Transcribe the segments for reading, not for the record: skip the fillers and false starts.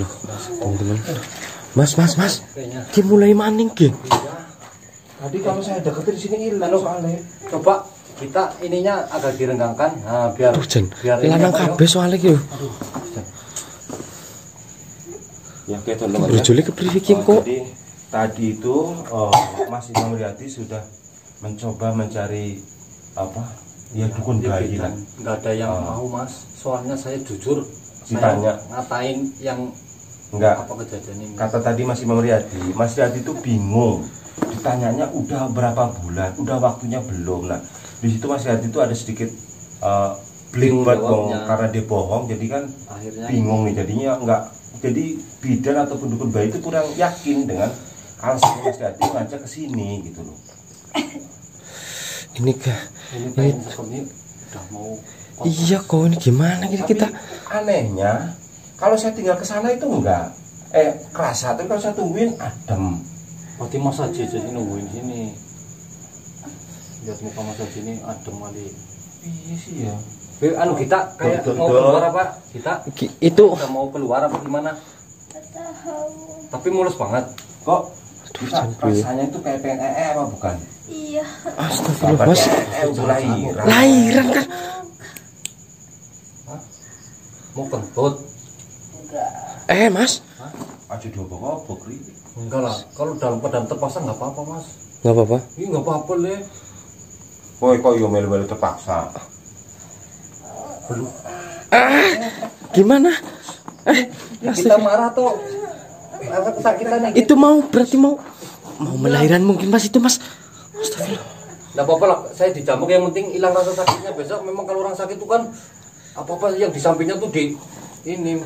Astagfirullah. Teman-teman. Mas. Ki mulai maning ki. Tadi kalau saya deketin sini hilang soalnya. Coba kita ininya agak direnggangkan. Nah, biar lanang kabeh soalnya ki. Ya oke teman-teman. Berjuli kepriye ki kok. Jadi tadi itu Mas Imam Riyadi sudah mencoba mencari apa? Ya dukun bayi lah. Enggak ada yang mau, Mas. Soalnya saya jujur ditanya ngatain yang enggak apa kejadian ini. kata tadi Mas Imam Riyadi, Mas Riyadi itu bingung. Ditanyanya udah berapa bulan, udah waktunya belum. Nah, di situ Mas Riyadi itu ada sedikit blimbet karena dia bohong, jadi kan akhirnya bingung nih jadinya enggak. Jadi bidan ataupun dukun bayi itu kurang yakin dengan alasan Mas Riyadi ngajak ke sini gitu loh. Ini udah mau. Iya kok, ini gimana Tapi kita? Anehnya kalau saya tinggal ke sana itu enggak kerasa, tapi kalau saya tungguin adem. Berarti Mas Haji jadi nungguin sini. Lihat muka Mas Haji ini adem kali. Iya sih ya. Anu kita kayak mau keluar apa? Kita itu udah mau keluar apa gimana? Tapi mulus banget. Kok kita rasanya itu kayak pengen apa bukan? Iya. Astagfirullah, Mas. Lahiran kan? Mau kentut? Enggak. Mas. Aja diobok-obok ri. Enggak lah. Kalau dalam keadaan terpaksa nggak apa-apa, Mas. Nggak apa-apa. Ini nggak apa-apa le. Woi kok yo melu-melu terpaksa. Belum. Gimana? Kita marah tuh. Rasa kesakitan nih. Itu berarti mau melahirkan mungkin Mas itu, Mas. Astagfirullah. Nggak apa-apa lah. Saya dijamuk yang penting hilang rasa sakitnya. Besok memang kalau orang sakit itu kan apa-apa yang di sampingnya tuh di ini.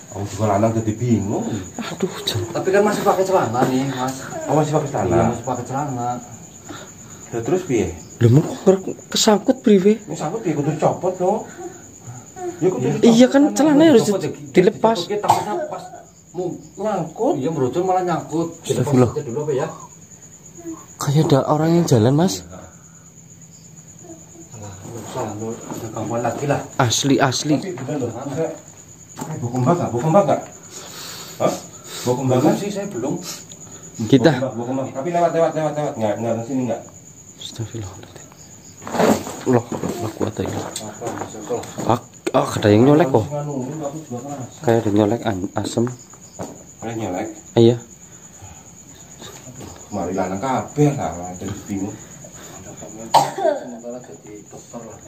Aku juga lanang jadi bingung. Aduh, Tapi kan masih pakai celana nih, Mas. Oh masih pakai celana? Iya, masih pakai celana. Ya terus piye? Lu mau kesangkut priwe? Ini sangkut ya kudu copot dong. Ya kudu Iya kan celananya harus dilepas. Takutnya pas mau nyangkut. Iya, berujung malah nyangkut. Astagfirullah. Kita dulu apa ya? Kayak ada orang yang jalan, Mas. Ada gangguan lagi lah. Asli. Tapi bener loh. Bau kembang nggak? Hah? Bau kembang Belum sih, saya belum. Kita. Bau kembang. Tapi lewat. Nggak ke sini nggak? Astagfirullahaladzim. Loh, aku ada ini. Ada yang nyolek kok. Kayak ada nyolek asem. Ada nyolek? Iya. Mari lanang kabeh lah, jadi bingung. Sementara jadi dokter lah.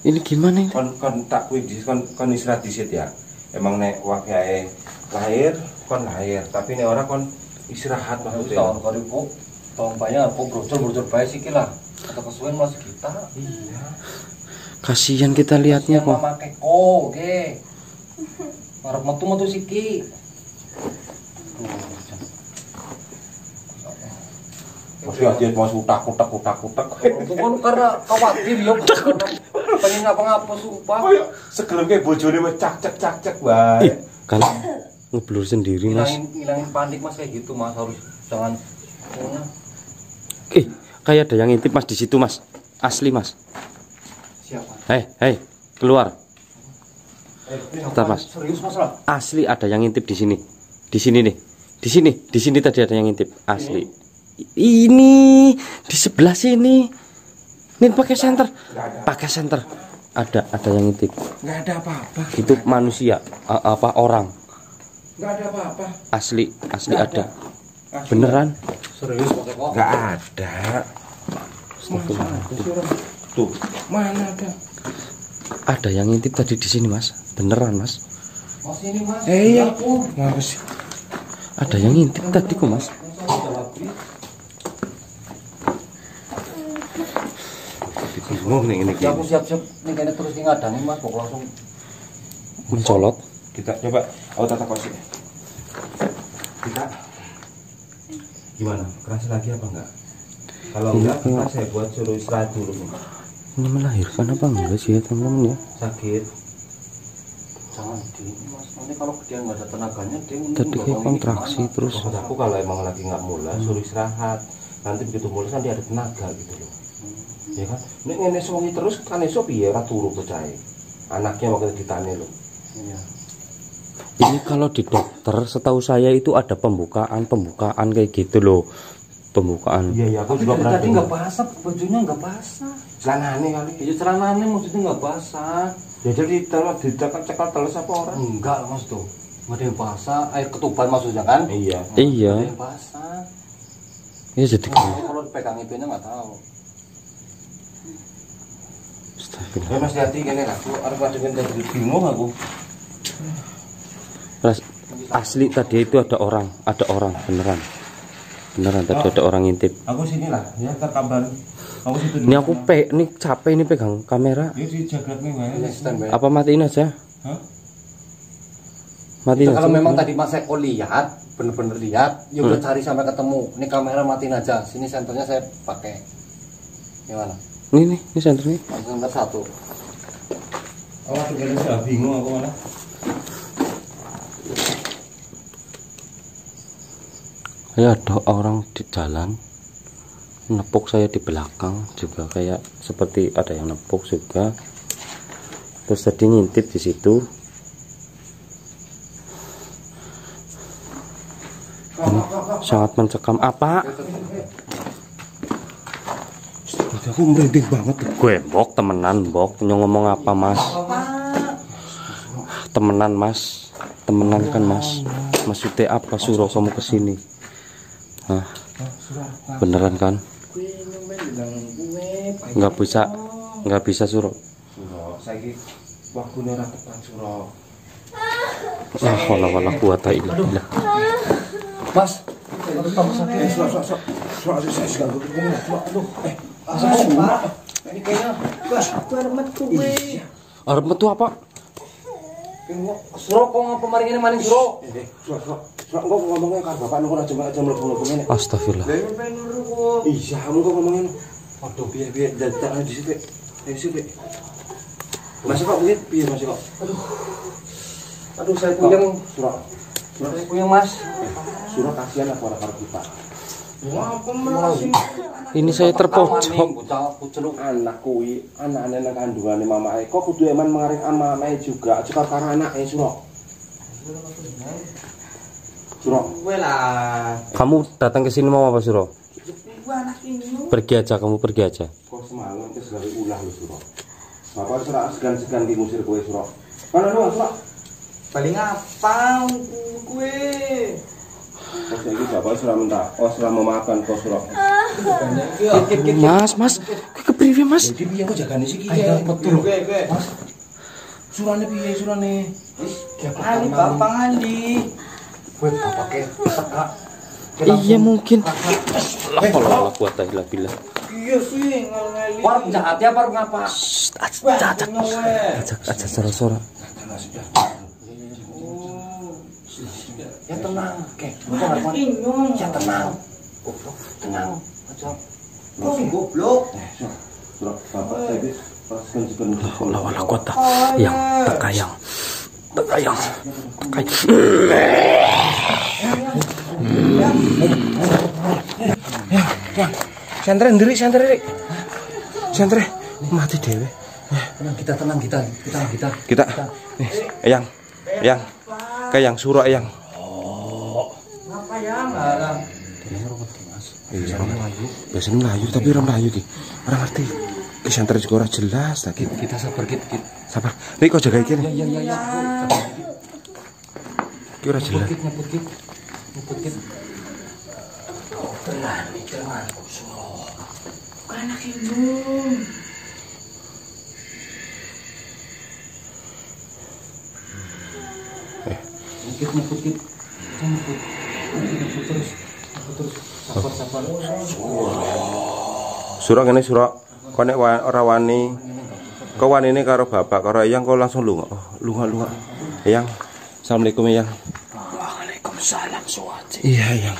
Ini gimana ini? Kon tak kuwi kon istirahat disit ya. Emang nek wayahe lahir, kon lahir, tapi nek ora kon istirahat maksudnya. Tahun karibu, tahun banyak aku brojol bae sih lah. Atau kesuwen masih kita. Iya. Kasihan kita lihatnya kok. Mama keko, oke. Arep metu siki. Masih aja mau utak. Bukan karena khawatir ya. Pengen ngapa-ngapa sumpah. Segelem kayak bojone wis cak wae. Kan ngeblur sendiri, Mas. Ngilangin panik Mas kayak gitu, Mas. Harus jangan Kayak ada yang ngintip, Mas, di situ, Mas. Asli, Mas. Siapa? Hei, keluar. Bentar, Mas. Serius Mas lah. Asli ada yang ngintip di sini. Di sini nih. Di sini tadi ada yang ngintip. Asli. Ini di sebelah sini. Ini pakai senter. Ada yang ngintip. Enggak ada apa-apa. Itu manusia, orang. Enggak ada apa-apa. Asli ada. Beneran? Serius pakai kok? Enggak ada. Tuh, mana ada? Ada yang ngintip tadi di sini, Mas. Beneran, Mas. Mas ini Mas. Iya. Mas. Ada yang ngintip tadi kok, Mas. Bingung nih ini. Ya aku siap-siap nih kayaknya terus ngadangin Mas, kok langsung Mencolot. Kita coba tata kosi. Kita gimana? Kerasa lagi apa enggak? Kalau enggak, kita saya buat suruh istirahat dulu. Ini melahirkan apa enggak sih ya, teman-teman ya? Sakit. jangan di Mas. Nanti kalau dia nggak ada tenaganya dia Tadi kayak kontraksi terus. Maksud aku kalau emang lagi nggak mulai, suruh istirahat. Nanti begitu mulai kan dia ada tenaga gitu loh. Ya kan? Nek ngene suwi terus kan esuk piye ora turu percaya. anaknya waktu ditanya loh. Iya. Ini kalau di dokter setahu saya itu ada pembukaan kayak gitu loh. Pembukaan. Iya, aku Tapi juga dari pernah tadi dengar. nggak basah, bajunya nggak basah. Celanane kali. Iya celananya maksudnya nggak basah. Ya jadi telur dicekal teles apa orang? Enggak lah mas tuh. Nggak ada yang basah, air ketuban maksudnya kan? Iya. Iya. Nggak ada yang basah. Ya jadi Kalau dipegang itunya nggak tahu. Astagfirullah. Ya Mas Yati gini lah, aku harus ngademin tadi bingung aku. Asli tadi itu ada orang beneran tadi ada orang ngintip. Aku sini lah, ya terkabar. Aku situ. Ini aku ini capek ini pegang kamera. Ini di jagat nih, Ini Mas. standby. Apa matiin aja? Hah? Matiin Itu kalau aja. memang tadi Mas Eko lihat, bener-bener lihat, ya udah cari sampai ketemu. Ini kamera matiin aja. Sini senternya saya pakai. Gimana? Ini senter nih. Senter satu. Oh, aku kira sudah bingung aku malah. Ya ada orang di jalan nepuk saya di belakang juga, kayak seperti ada yang nepuk juga. Terus tadi ngintip di situ. Ini sangat mencekam. Apa? Aku merinding banget. Gue mbok temenan mbok ngomong apa mas? Temenan mas, temenan kan mas. Maksudnya apa suruh kamu kesini? Hah? Beneran kan? Nggak bisa suruh. Suro, saiki waktune ora tepat Suro. Wala kuwata illa billah. Mas, harus tambah sakit. Suro, saya ganggu begini. Aduh, Ini kayaknya Arep metu apa? Suro kok ngapa maring ini maning Suro? Suro, kok ngomongnya karo bapak niku aja mlebu-mlebu ngene. Astagfirullah. Iya, kamu kok ngomongin. Waduh, piye dadak di situ. Di situ. Mas kok piye Mas kok? Aduh saya puyeng. Suro. Saya puyeng Mas. Suro kasihan apa ora karo kita. Ini saya terpojok. Bocah puceluk. Anak kuwi, anakane nang kandungane mamake. Kok kudu eman mengaring mamake juga, aja karo anake Suro. Suro. Kamu datang ke sini mau apa Suro? Pergi aja, kamu pergi aja. Kok semalam wis gawe ulah lho Suro. Bapak ora segan-segan ki ngusir kowe Suro. Kana lu Suro. Paling apa kue? Kok saiki bapak ora minta, ora memaafkan kok Suro. Mas, kepriwe mas? Jadi piye kok jagane siki Ayo, betul. Mas. Surane piye surane? Ani bapak Andi. Buat pakai teka. Iya mungkin. Allah kuwata illa billah. Iya sih ngeli. Warung jahat ya, warung ngapa? Aja sora-sora. Ya tenang, oke. Ya tenang. Tenang. Aja. Kok sih goblok? Suro, bapak saiki pas segan-segan Allah kuwata. Yang tekayang. Sentre ndiri. Sentre mati dhewe. Tenang kita. Kita. Nih, Eyang. Kayang Suro Eyang. Ngapa yang larang? Biasanya melayu tapi orang melayu ki. Orang ngerti. Ki sentre juga ora jelas lagi. Kita sabar kita. Sabar. Rik kok jaga iki. Ya. Ki ora jelas. Nyebut kit. Berani jangan. Bukan anak indung. Nyebut kit. Nyebut terus. Sabar. Suro ngene Suro. Kok nek ora wani. Kok wanine karo bapak karo Eyang kok langsung lunga. Lunga. Eyang. Assalamualaikum Eyang. Waalaikumsalam Suwati. Iya Eyang.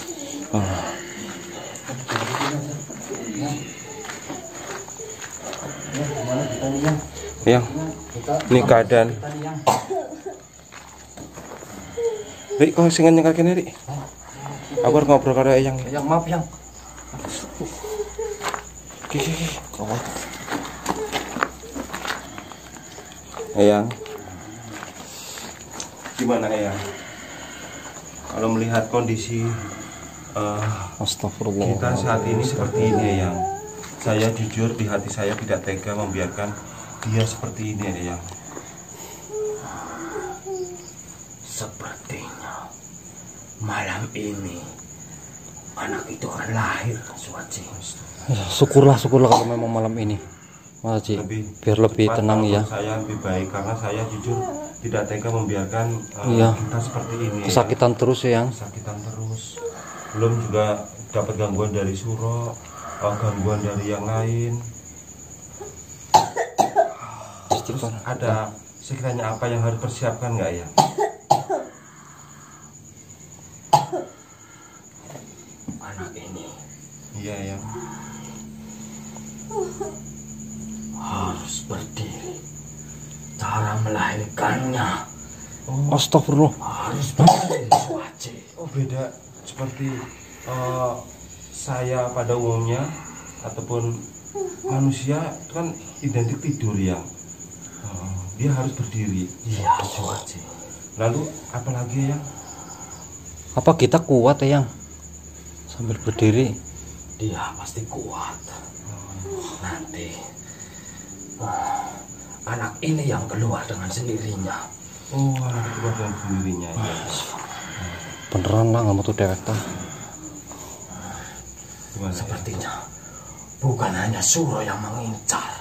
Eyang. Ini keadaan. Rik kok sing nyengkal kene Rik. Aku harus ngobrol karo Eyang. Yang maaf yang. Ki. Eyang. Gimana Eyang? Kalau melihat kondisi Astagfirullah. kita saat ini seperti ini Eyang, saya jujur di hati saya tidak tega membiarkan dia seperti ini Eyang. Sepertinya malam ini anak itu akan lahir, Suwaji. Ya, syukurlah kalau memang malam ini, Mas Haji. Biar lebih cepat tenang ya. Saya lebih baik karena saya jujur tidak tega membiarkan Iya. kita seperti ini. Kesakitan terus ya, Yang. Kesakitan terus. Belum juga dapat gangguan dari Suro, gangguan dari yang lain. Terus ada sekiranya apa yang harus persiapkan nggak ya? Anak ini Iya ya. harus berdiri. Cara melahirkannya Astagfirullah. harus berdiri, Suwaji. Oh beda seperti saya pada umumnya ataupun manusia itu kan identik tidur ya. Dia harus berdiri. Iya, Suwaji. Lalu apalagi ya? Apa kita kuat ya, Yang? Sambil berdiri. Dia pasti kuat. Nanti anak ini yang keluar dengan sendirinya. Oh, anak itu dengan sendirinya ya. Beneran lah, nggak mau tuh dewek tah. Gimana? Sepertinya bukan hanya Suro yang mengincar,